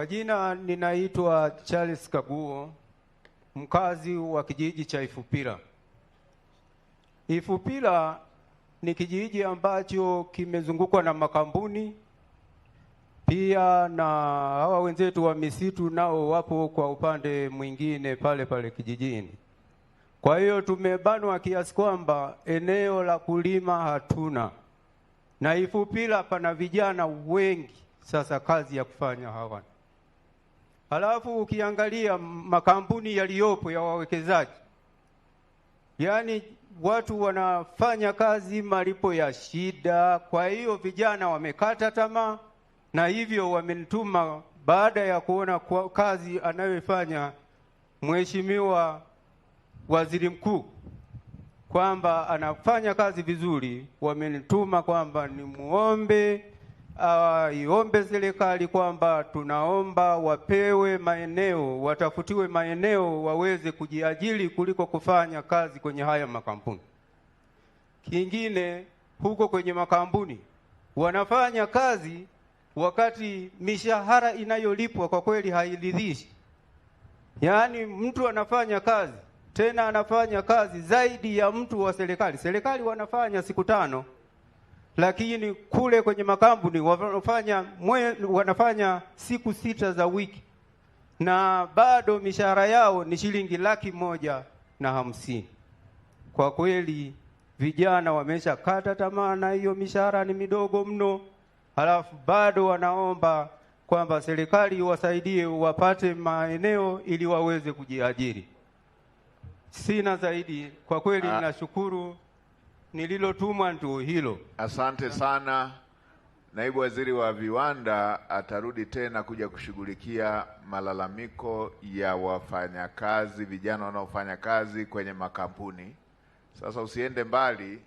Kwa jina ninaitwa Charles Kaguo, mkazi wa kijiji cha Ifupila. Ifupila ni kijiji ambacho kimezungukwa na makampuni, pia na hawa wenzetu wa misitu nao wapo kwa upande mwingine pale pale kijijini. Kwa hiyo tumebanwa kiasi kwamba eneo la kulima hatuna. Na Ifupila pana vijana wengi, sasa kazi ya kufanya hawana. Halafu ukiangalia makampuni yaliyopo ya wawekezaji, yani watu wanafanya kazi malipo ya shida. Kwa hiyo vijana wamekata tamaa, na hivyo wamenituma baada ya kuona kwa kazi anayofanya Mheshimiwa Waziri Mkuu kwamba anafanya kazi vizuri, wamenituma kwamba ni muombe iombe serikali kwamba tunaomba wapewe maeneo, watafutiwe maeneo waweze kujiajiri kuliko kufanya kazi kwenye haya makampuni. Kingine, huko kwenye makampuni wanafanya kazi wakati mishahara inayolipwa kwa kweli hairidhishi. Yaani mtu anafanya kazi, tena anafanya kazi zaidi ya mtu wa serikali. Serikali wanafanya siku 5, lakini kule kwenye makampuni wanafanya siku 6 za wiki, na bado mishahara yao ni shilingi 150,000. Kwa kweli vijana wamesha kata tamaa na hiyo mishahara ni midogo mno. Halafu bado wanaomba kwamba serikali iwasaidie wapate maeneo ili waweze kujiajiri. Sina zaidi kwa kweli. Ninashukuru, nililotumwa ndio hilo. Asante sana. Naibu Waziri wa Viwanda atarudi tena kuja kushughulikia malalamiko ya wafanyakazi, vijana wanaofanya kazi kwenye makampuni. Sasa usiende mbali,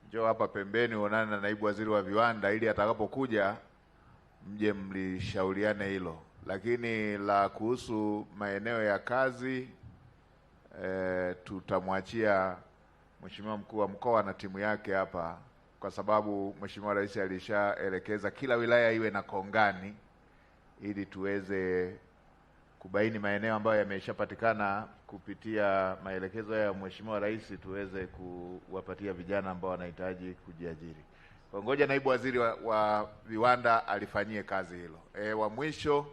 njoo hapa pembeni uonane na Naibu Waziri wa Viwanda ili atakapokuja mje mlishauriane hilo. Lakini la kuhusu maeneo ya kazi tutamwachia Mheshimiwa Mkuu wa Mkoa na timu yake hapa, kwa sababu Mheshimiwa Rais alishaelekeza kila wilaya iwe na kongani ili tuweze kubaini maeneo ambayo yameshapatikana kupitia maelekezo ya Mheshimiwa Rais, tuweze kuwapatia vijana ambao wanahitaji kujiajiri. Kwa ngoja Naibu Waziri wa Viwanda alifanyie kazi hilo. Wa mwisho,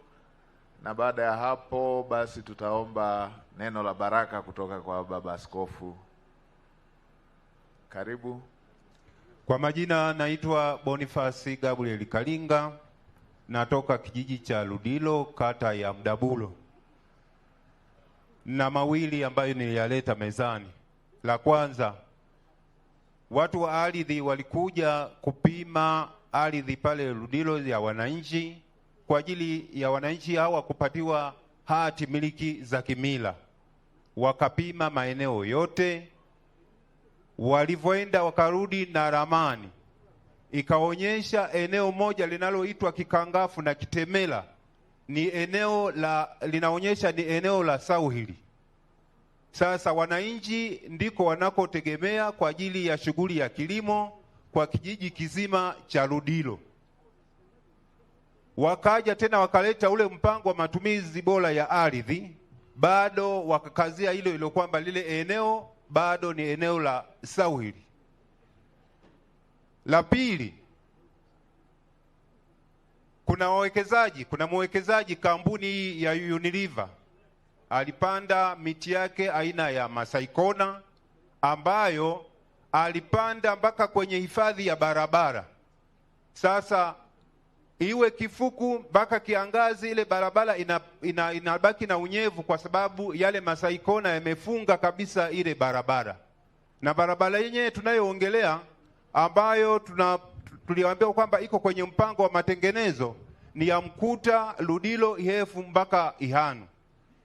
na baada ya hapo basi tutaomba neno la baraka kutoka kwa Baba Askofu. Karibu. Kwa majina naitwa Boniface Gabriel Kalinga, natoka kijiji cha Ludilo, kata ya Mdabulo. Na mawili ambayo niliyaleta mezani. La kwanza, watu wa ardhi walikuja kupima ardhi pale Ludilo ya wananchi kwa ajili ya wananchi hawa kupatiwa hati miliki za kimila. Wakapima maeneo yote. Walivyoenda wakarudi na ramani, ikaonyesha eneo moja linaloitwa Kikangafu na Kitemela ni eneo linaonyesha ni eneo la Sauhili. Sasa wananchi ndiko wanakotegemea kwa ajili ya shughuli ya kilimo kwa kijiji kizima cha Ludilo. Wakaja tena wakaleta ule mpango wa matumizi bora ya ardhi, bado wakakazia hilo kwamba lile eneo bado ni eneo la Sauhili. La pili, kuna mwekezaji kampuni ya Unilever alipanda miti yake aina ya Masaikona ambayo alipanda mpaka kwenye hifadhi ya barabara. Sasa iwe kifuku mpaka kiangazi, ile barabara inabaki na unyevu kwa sababu yale Masaikona yamefunga kabisa ile barabara. Na barabara yenyewe tunayoongelea ambayo tuliambiwa kwamba iko kwenye mpango wa matengenezo ni ya Mkuta, Ludilo, Ihefu mpaka Ihanu.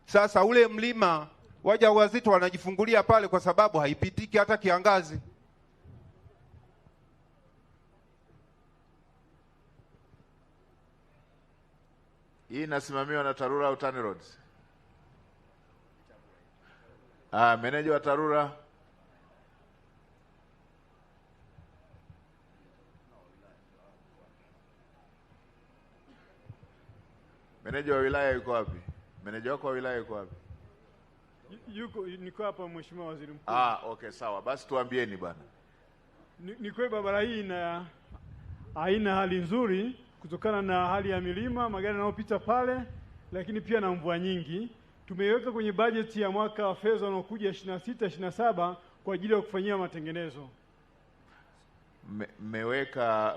Sasa ule mlima wajawazito wanajifungulia pale kwa sababu haipitiki hata kiangazi. Hii inasimamiwa na TARURA au TANROADS? Meneja wa TARURA. Meneja Meneja wa wilaya yuko wapi? Meneja wako wa wilaya yuko wapi? Niko hapa Mheshimiwa Waziri Mkuu. Okay, sawa. Basi tuambieni bwana. Ni kweli barabara hii haina hali nzuri kutokana na hali ya milima, magari yanayopita pale, lakini pia na mvua nyingi. Tumeiweka kwenye bajeti ya mwaka wa fedha unaokuja 26-27 kwa ajili ya kufanyia matengenezo. Mmeweka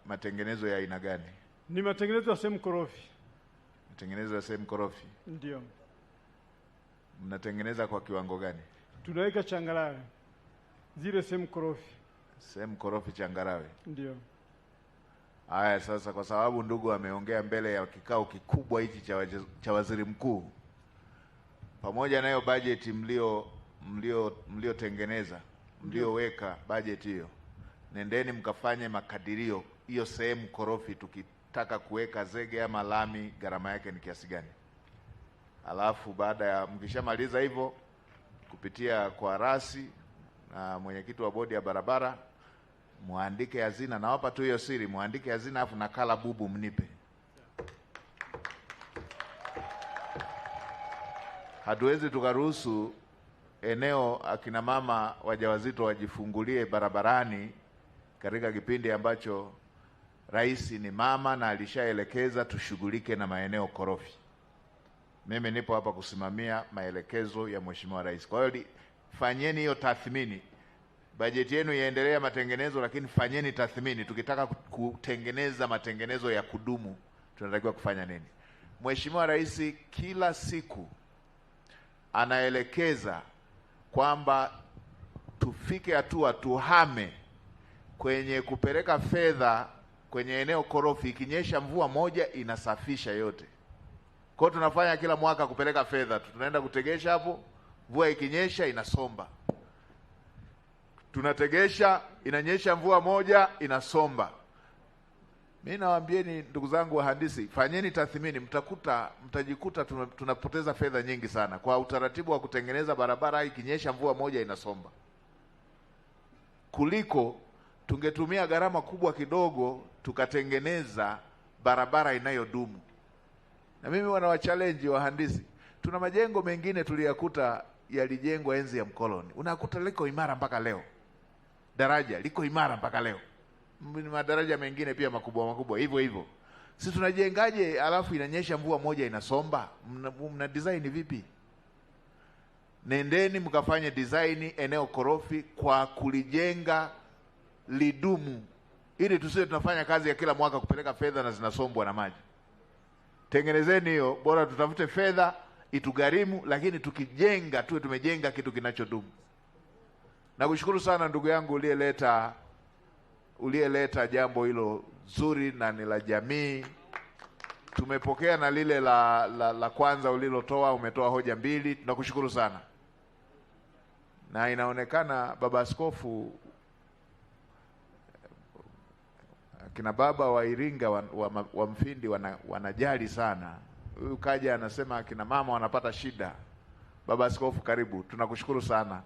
matengenezo ya aina gani? Ni matengenezo ya sehemu korofi. Matengenezo ya sehemu korofi? Ndio. Mnatengeneza kwa kiwango gani? Tunaweka changarawe. Zile sehemu korofi. Sehemu korofi changarawe? Ndio. Haya, sasa kwa sababu ndugu ameongea mbele ya kikao kikubwa hichi cha waziri mkuu, pamoja na hiyo bajeti mliotengeneza, mlioweka bajeti hiyo, nendeni mkafanye makadirio hiyo sehemu korofi, tukitaka kuweka zege ama lami gharama yake ni kiasi gani. Alafu baada ya mkishamaliza hivyo, kupitia kwa rasi na mwenyekiti wa bodi ya barabara, muandike hazina. Nawapa tu hiyo siri, muandike hazina afu nakala bubu mnipe. Hatuwezi tukaruhusu eneo akina mama wajawazito wajifungulie barabarani katika kipindi ambacho rais ni mama na alishaelekeza tushughulike na maeneo korofi. Mimi nipo hapa kusimamia maelekezo ya Mheshimiwa Rais. Kwa hiyo fanyeni hiyo tathmini. Bajeti yenu iendelea matengenezo, lakini fanyeni tathmini. Tukitaka kutengeneza matengenezo ya kudumu, tunatakiwa kufanya nini? Mheshimiwa Rais kila siku anaelekeza kwamba tufike hatua tuhame kwenye kupeleka fedha kwenye eneo korofi. Ikinyesha mvua moja inasafisha yote. Kwa hiyo tunafanya kila mwaka kupeleka fedha, tunaenda kutegesha hapo, mvua ikinyesha inasomba. Tunategesha, inanyesha mvua moja inasomba. Mimi nawaambieni ndugu zangu wahandisi, fanyeni tathmini, mtajikuta tunapoteza fedha nyingi sana kwa utaratibu wa kutengeneza barabara ikinyesha mvua moja inasomba, kuliko tungetumia gharama kubwa kidogo tukatengeneza barabara inayodumu. Na mimi wana challenge wahandisi, tuna majengo mengine tuliyakuta yalijengwa enzi ya mkoloni, unakuta liko imara mpaka leo. Daraja liko imara mpaka leo. Madaraja mengine pia makubwa hivyo hivyo. Sisi tunajengaje alafu inanyesha mvua moja inasomba? Mna design vipi? Nendeni mkafanye design eneo korofi kwa kulijenga lidumu, ili tusiwe tunafanya kazi ya kila mwaka kupeleka fedha na zinasombwa na maji. Tengenezeni hiyo, bora tutafute fedha itugharimu, lakini tukijenga tuwe tumejenga kitu kinachodumu. Nakushukuru sana ndugu yangu uliyeleta jambo hilo zuri na ni la jamii. Tumepokea na lile la kwanza ulilotoa, umetoa hoja mbili. Tunakushukuru sana. Na inaonekana baba askofu, kina baba wa Iringa wa Mfindi wanajali sana. Huyu kaja anasema kina mama wanapata shida. Baba askofu, karibu. Tunakushukuru sana.